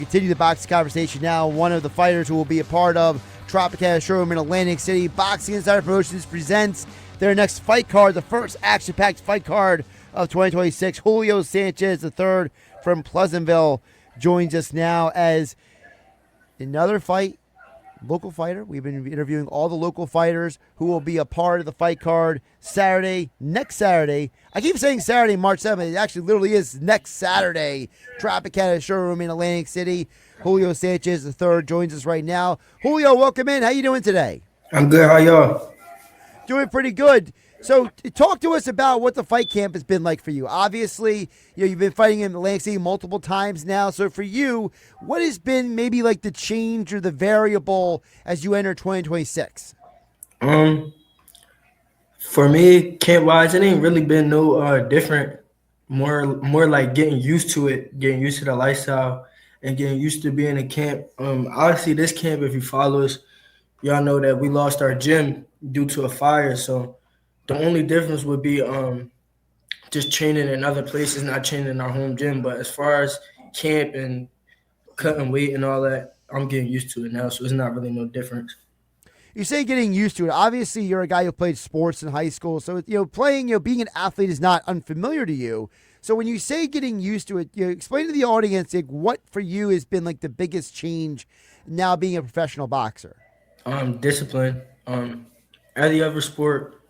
Continue the boxing conversation now. One of the fighters who will be a part of Tropicana Showroom in Atlantic City, Boxing Insider Promotions presents their next fight card, the first action-packed fight card of 2026. Julio Sanchez III from Pleasantville joins us now as another fight, local fighter. We've been interviewing all the local fighters who will be a part of the fight card next Saturday. I keep saying Saturday, March 7th. It actually literally is next Saturday. Tropicana Showroom in Atlantic City. Julio Sanchez III joins us right now. Julio, welcome in. How you doing today? I'm good. How y'all? Doing pretty good. So talk to us about what the fight camp has been like for you. Obviously, you've been fighting in Atlantic City multiple times now. So for you, what has been maybe like the change or the variable as you enter 2026? For me, camp wise, it ain't really been no different. More like getting used to it, getting used to the lifestyle, and getting used to being in camp. Obviously, this camp, if you follow us, y'all know that we lost our gym due to a fire. So the only difference would be just training in other places, not training in our home gym. But as far as camp and cutting weight and all that, I'm getting used to it now, so it's not really no difference. You say getting used to it. Obviously, you're a guy who played sports in high school, so being an athlete is not unfamiliar to you. So when you say getting used to it, explain to the audience what for you has been like the biggest change now being a professional boxer. Discipline. Every other sport,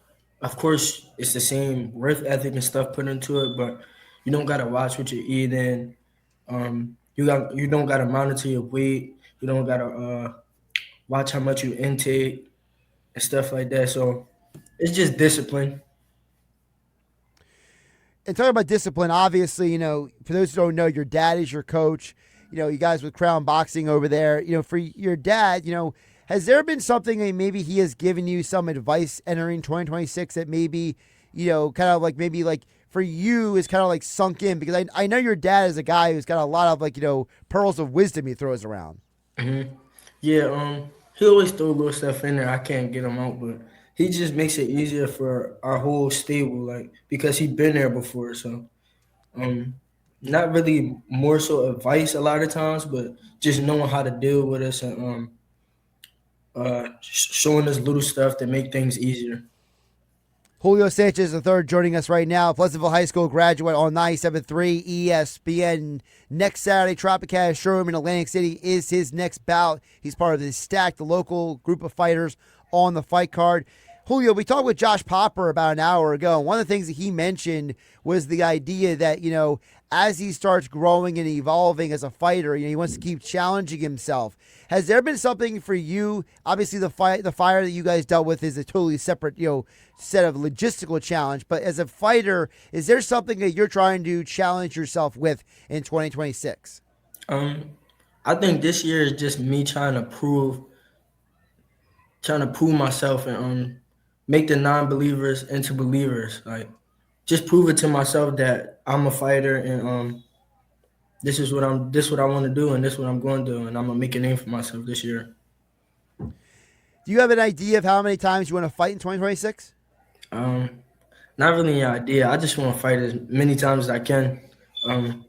of course, it's the same work ethic and stuff put into it, but you don't gotta watch what you're eating. You don't gotta monitor your weight. You don't gotta watch how much you intake and stuff like that. So it's just discipline. And talking about discipline, obviously, for those who don't know, your dad is your coach. You guys with Crown Boxing over there. For your dad, has there been something that maybe he has given you some advice entering 2026 that maybe, kind of like maybe like for you is kind of like sunk in? Because I know your dad is a guy who's got a lot of pearls of wisdom he throws around. Yeah, he always throw little stuff in there. I can't get him out, but he just makes it easier for our whole stable, like because he been there before. So um, not really more so advice a lot of times, but just knowing how to deal with us and showing us little stuff to make things easier. Julio Sanchez III joining us right now. Pleasantville High School graduate on 97.3 ESPN. Next Saturday, Tropicana Showroom in Atlantic City is his next bout. He's part of the stacked local group of fighters on the fight card. Julio, we talked with Josh Popper about an hour ago, and one of the things that he mentioned was the idea that, as he starts growing and evolving as a fighter, he wants to keep challenging himself. Has there been something for you? Obviously, the fire that you guys dealt with is a totally separate, set of logistical challenge. But as a fighter, is there something that you're trying to challenge yourself with in 2026? I think this year is just me trying to prove myself and make the non-believers into believers. Like just prove it to myself that I'm a fighter and this what I want to do and this what I'm going to do and I'm gonna make a name for myself this year. Do you have an idea of how many times you want to fight in 2026? Um, Not really an idea. I just want to fight as many times as I can. Um,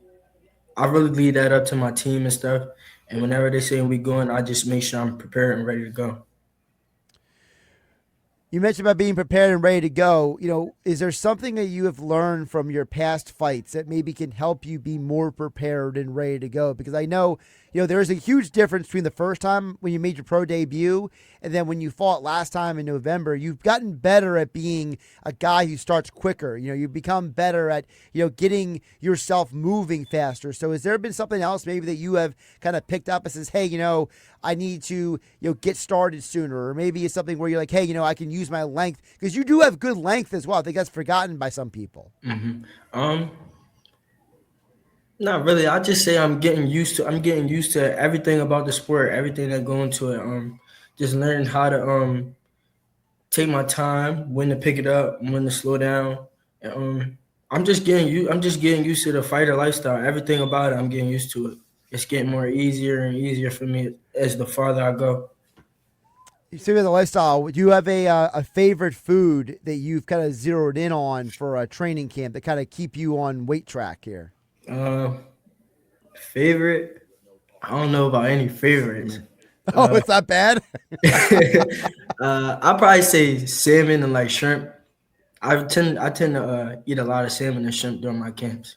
I really leave that up to my team and stuff. And whenever they say we going, I just make sure I'm prepared and ready to go. You mentioned about being prepared and ready to go. Is there something that you have learned from your past fights that maybe can help you be more prepared and ready to go? Because I know, there is a huge difference between the first time when you made your pro debut and then when you fought last time in November. You've gotten better at being a guy who starts quicker. You've become better at, getting yourself moving faster. So has there been something else maybe that you have kind of picked up and says, hey, I need to, get started sooner? Or maybe it's something where you're like, hey, I can use my length, because you do have good length as well. I think that's forgotten by some people. Um, Not really. I just say I'm getting used to everything about the sport, everything that go into it. Just learning how to take my time, when to pick it up, when to slow down. And, I'm just getting used to the fighter lifestyle. Everything about it, I'm getting used to it. It's getting more easier and easier for me as the farther I go. You see with the lifestyle, do you have a favorite food that you've kind of zeroed in on for a training camp that kind of keep you on weight track here? Uh, Favorite? I don't know about any favorites. Oh, it's not bad. I'll probably say salmon and like shrimp. I tend to eat a lot of salmon and shrimp during my camps.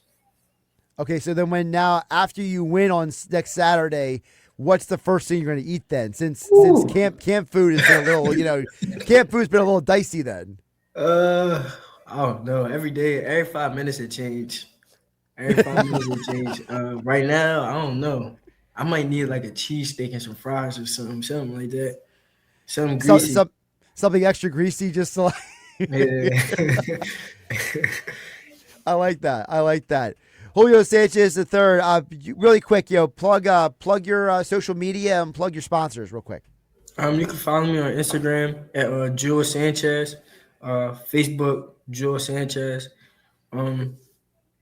Okay, so then after you win on next Saturday, what's the first thing you're going to eat then? Since Ooh. camp food has been a little, camp food's been a little dicey then. I don't know. Every day, every 5 minutes it change. Every 5 minutes it change. Right now, I don't know. I might need like a cheesesteak and some fries or something like that. Something So, greasy. some something extra greasy just to Yeah. I like that. I like that. Julio Sanchez the third. Really quick, plug your social media and plug your sponsors real quick. You can follow me on Instagram at Jules Sanchez, Facebook Jules Sanchez.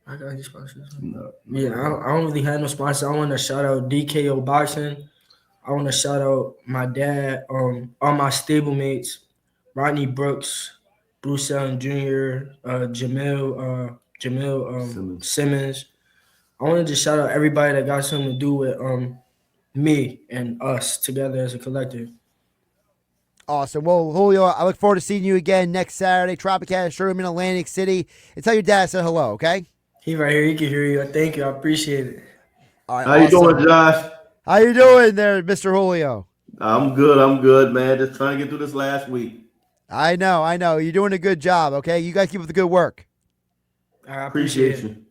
I got any sponsors? No. Yeah, I don't really have no sponsors. I want to shout out DKO Boxing. I want to shout out my dad, all my stablemates, Rodney Brooks, Bruce Allen Jr., Jamil Simmons. I wanted to shout out everybody that got something to do with me and us together as a collective. Awesome. Well, Julio, I look forward to seeing you again next Saturday, Tropicana Showroom in Atlantic City. And tell your dad I said hello, okay? He right here. He can hear you. Thank you. I appreciate it. All right, How you awesome. doing, Josh? How you doing there, Mr. Julio? I'm good, man. Just trying to get through this last week. I know. You're doing a good job, okay? You guys keep up the good work. I appreciate Appreciate it. you.